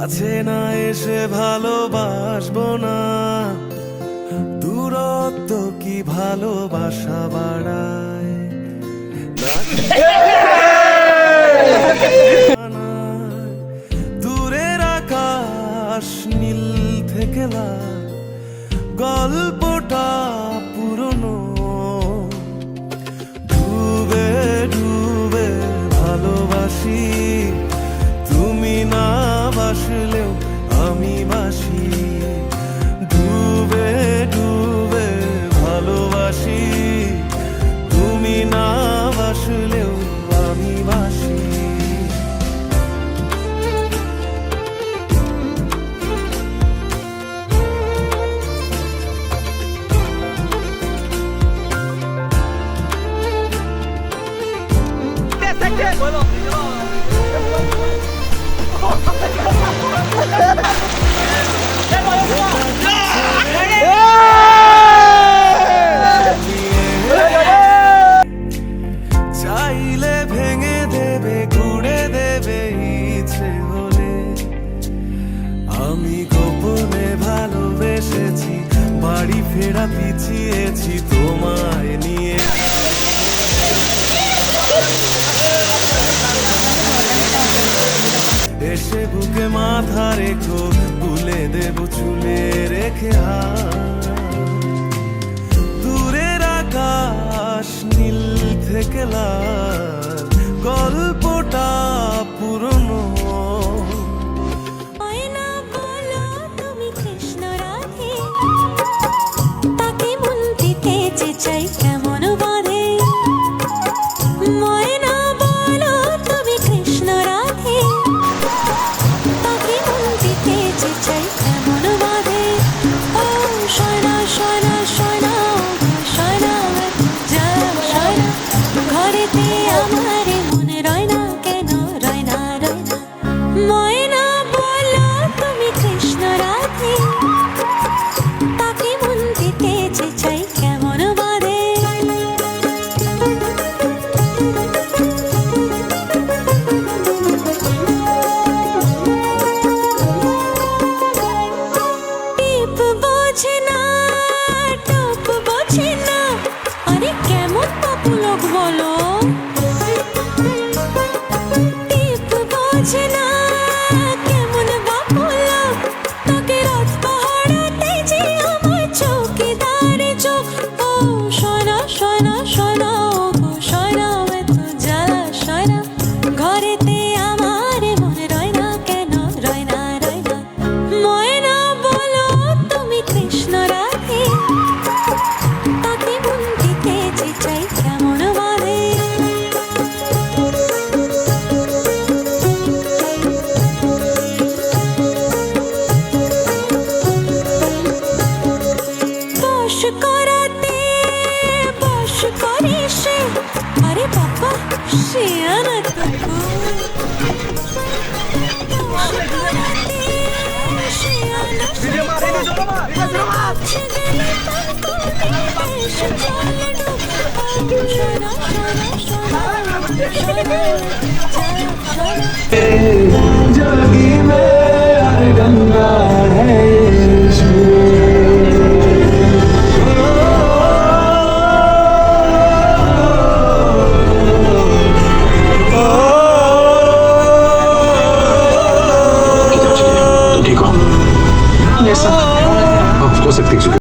কাছে না এসে ভালোবাসবো না, দূরত্ব কি ভালোবাসা বাড়ায় দূরের আকাশ নীল থেকে লাল, গল্পটা পুরনো ডুবে ডুবে ভালোবাসি, তুমি না বাসলেও আমি বাসি, ডুবে ডুবে ভালোবাসি, তুমি না বাসলেও আমি বাসি। চাইলে ভেঙে দেবে গুড়ে দেবে ইচ্ছে হলে, আমি গোপনে ভালোবেসেছি, বাড়ি ফেরা পিছিয়েছি তোমায় নিয়ে। এসে বুকে মাথা রেখো, তুলে দেব চুলে রেখে হাত, দূরের আকাশ নীল থেকে লাল, গল্পটা পুরনো চাই কেমন বাঁধে, ময়না বলো তুমি কৃষ্ণ রাধে, তাকে মন দিতে যে চাই কেমন বাঁধে। ও সোনা সোনা সোনা সোনা যা সোনা, ঘরেতে আমার মনে রয় না কেন, রয় না রয় না। ময়না বলো তুমি কৃষ্ণ রাধে, তাকে মন দিতে যে চাই কেমন বাঁধে। টিপ বোঝে না টপ বোঝে না, আরে কেমন বাপু লোক বলো। টিপ বোঝে না কেমন বাপু লোক, তাকে রাত পাহাড়াতে যে আমার চৌকিদার চোখ। ও সোনা সোনা সোনা গো সোনা, এত জ্বালা সোনা, ঘরেতে আমার মনে রয় না কেন, রয় না রয় না। ময়না বলো তুমি কৃষ্ণ রাধে, তাকে মন দিতে যে চাই কেমন বাঁধে। বশ করাতে বশ করে সে, আরে বাবা সে আনা তো जोगी में हर गंगा है हो सकती है